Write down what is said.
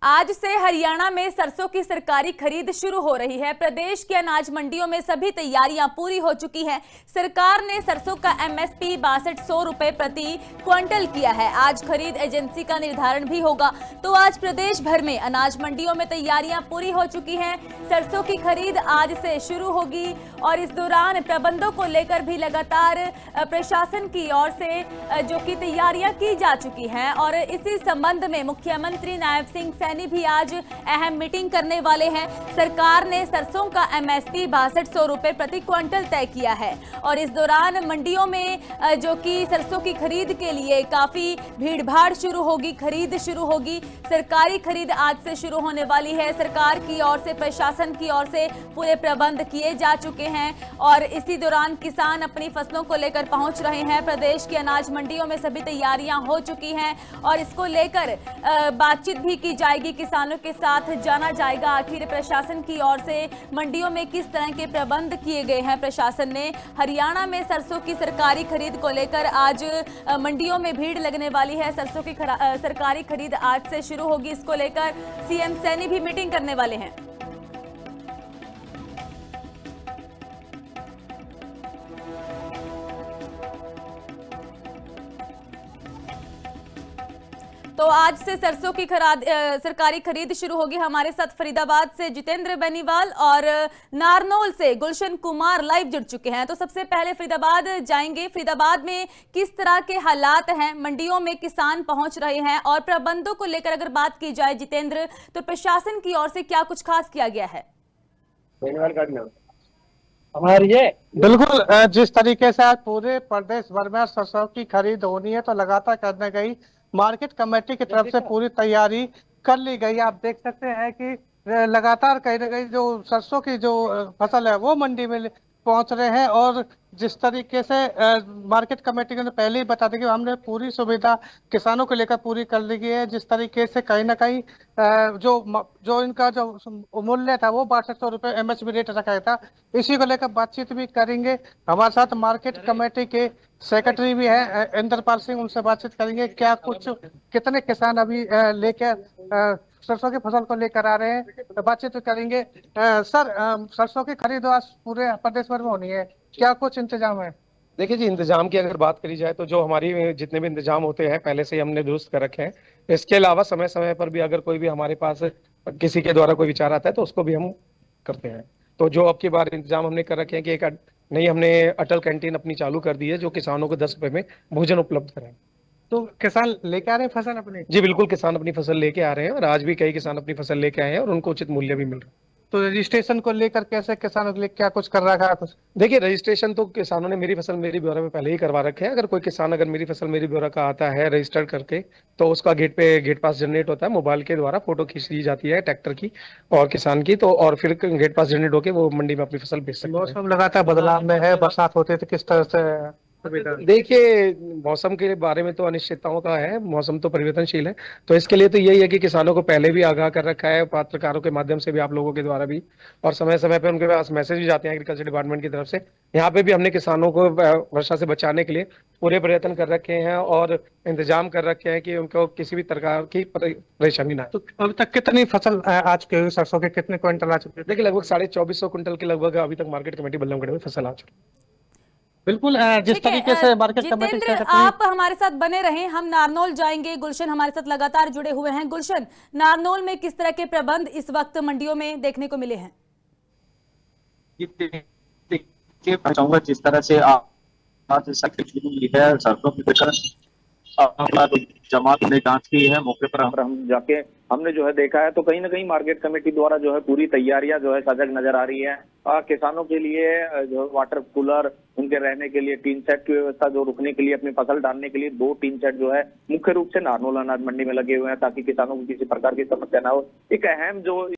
आज से हरियाणा में सरसों की सरकारी खरीद शुरू हो रही है। प्रदेश के अनाज मंडियों में सभी तैयारियां पूरी हो चुकी हैं। सरकार ने सरसों का एमएसपी 6200 रुपए प्रति क्विंटल किया है। आज खरीद एजेंसी का निर्धारण भी होगा। तो आज प्रदेश भर में अनाज मंडियों में तैयारियां पूरी हो चुकी हैं। सरसों की खरीद आज से शुरू होगी और इस दौरान प्रबंधों को लेकर भी लगातार प्रशासन की ओर से जो कि तैयारियां की जा चुकी हैं और इसी संबंध में मुख्यमंत्री नायब सिंह सैनी भी आज अहम मीटिंग करने वाले हैं। सरकार ने सरसों का एमएसपी 6200 रुपए प्रति क्विंटल तय किया है और इस दौरान मंडियों में जो कि सरसों की खरीद के लिए काफी भीड़भाड़ शुरू होगी, खरीद शुरू होगी। सरकारी खरीद आज से शुरू होने वाली है। सरकार की ओर से, प्रशासन की ओर से पूरे प्रबंध किए जा चुके हैं और इसी दौरान किसान अपनी फसलों को लेकर पहुंच रहे हैं। प्रदेश की अनाज मंडियों में सभी तैयारियां हो चुकी हैं और इसको लेकर बातचीत भी की जाएगी, किसानों के साथ जाना जाएगा आखिर प्रशासन की ओर से मंडियों में किस तरह के प्रबंध किए गए हैं। प्रशासन ने हरियाणा में सरसों की सरकारी खरीद को लेकर आज मंडियों में भीड़ लगने वाली है। सरसों की सरकारी खरीद आज से शुरू होगी। इसको लेकर सीएम सैनी भी मीटिंग करने वाले हैं। तो आज से सरसों की सरकारी खरीद शुरू होगी। हमारे साथ फरीदाबाद से जितेंद्र बेनीवाल और नारनौल से गुलशन कुमार लाइव जुड़ चुके हैं। तो सबसे पहले फरीदाबाद जाएंगे। फरीदाबाद में किस तरह के हालात हैं? मंडियों में किसान पहुंच रहे हैं और प्रबंधों को लेकर अगर बात की जाए जितेंद्र, तो प्रशासन की ओर से क्या कुछ खास किया गया है? हमारी ये बिल्कुल जिस तरीके से आज पूरे प्रदेश भर में सरसों की खरीद होनी है, तो लगातार करने गई मार्केट कमेटी की तरफ से पूरी तैयारी कर ली गई। आप देख सकते हैं कि लगातार कहीं ना कहीं जो सरसों की जो फसल है वो मंडी में पहुंच रहे हैं और जिस तरीके से मार्केट कमेटी ने पहले ही बता दी कि हमने पूरी सुविधा किसानों को लेकर पूरी कर ली है। जिस तरीके से कहीं ना कहीं जो इनका जो मूल्य था वो 6200 रुपये एमएसपी रेट रखा गया था, इसी को लेकर बातचीत भी करेंगे। हमारे साथ मार्केट कमेटी के सेक्रेटरी भी है इंद्रपाल सिंह, उनसे बातचीत करेंगे। क्या कुछ कितने किसान अभी लेकर सरसों की फसल को लेकर आ रहे हैं, बातचीत करेंगे। सर, सरसों की खरीद आज पूरे प्रदेश भर में होनी है, क्या कुछ इंतजाम है? देखिए जी, इंतजाम की अगर बात करी जाए तो जो हमारी जितने भी इंतजाम होते हैं पहले से ही हमने दुरुस्त कर रखे हैं। इसके अलावा समय समय पर भी अगर कोई भी हमारे पास किसी के द्वारा कोई विचार आता है तो उसको भी हम करते हैं। तो जो अब की बार इंतजाम हमने कर रखे हैं कि एक नई हमने अटल कैंटीन अपनी चालू कर दी है जो किसानों को 10 रुपए में भोजन उपलब्ध कराए। तो किसान लेके आ रहे हैं फसल अपनी? जी बिल्कुल, किसान अपनी फसल लेके आ रहे हैं और आज भी कई किसान अपनी फसल लेके आए हैं और उनको उचित मूल्य भी मिल रहा है। तो रजिस्ट्रेशन को लेकर कैसे किसानों के लिए क्या कुछ कर रखा है? कुछ देखिए, रजिस्ट्रेशन तो किसानों ने मेरी फसल मेरी ब्यौरा में पहले ही करवा रखे हैं। अगर कोई किसान अगर मेरी फसल मेरी ब्यौरा का आता है रजिस्टर करके, तो उसका गेट पास जनरेट होता है, मोबाइल के द्वारा फोटो खींच दी जाती है ट्रैक्टर की और किसान की, तो और फिर गेट पास जनरेट होकर वो मंडी में अपनी फसल बेच सकते हैं। मौसम लगातार बदलाव में है, बरसात होते तो किस तरह से? देखिए, मौसम के बारे में तो अनिश्चितताओं का है, मौसम तो परिवर्तनशील है। तो इसके लिए तो यही है कि किसानों को पहले भी आगाह कर रखा है, पत्रकारों के माध्यम से भी, आप लोगों के द्वारा भी, और समय समय पर उनके पास मैसेज भी जाते हैं एग्रीकल्चर डिपार्टमेंट की तरफ से। यहाँ पे भी हमने किसानों को वर्षा से बचाने के लिए पूरे प्रयत्न कर रखे हैं और इंतजाम कर रखे हैं कि उनको किसी भी प्रकार की परेशानी ना आए। तो अभी तक कितनी फसल आज के सरसों के कितने क्विंटल आ चुके हैं? देखिए, लगभग 2450 कुंटल के लगभग अभी तक मार्केट कमेटी बल्लभगढ़ में फसल आ चुकी है। बिल्कुल, जिस तरीके से मार्केट कमेटी जितेंद्र, आप हमारे साथ बने रहें, हम नारनौल जाएंगे। गुलशन हमारे साथ लगातार जुड़े हुए हैं। गुलशन, नारनौल में किस तरह के प्रबंध इस वक्त मंडियों में देखने को मिले हैं? चाहूंगा जिस तरह से आज सरसों की जमात ने जांच की है, मौके पर हम जाके हमने जो है देखा है, तो कहीं ना कहीं मार्केट कमेटी द्वारा जो है पूरी तैयारियां जो है सजग नजर आ रही है। किसानों के लिए जो वाटर कूलर, उनके रहने के लिए टीन सेट की व्यवस्था, जो रुकने के लिए अपनी फसल डालने के लिए 2 टीन सेट जो है मुख्य रूप से नारनौल अनाज मंडी में लगे हुए हैं ताकि किसानों को किसी प्रकार की समस्या ना हो। एक अहम जो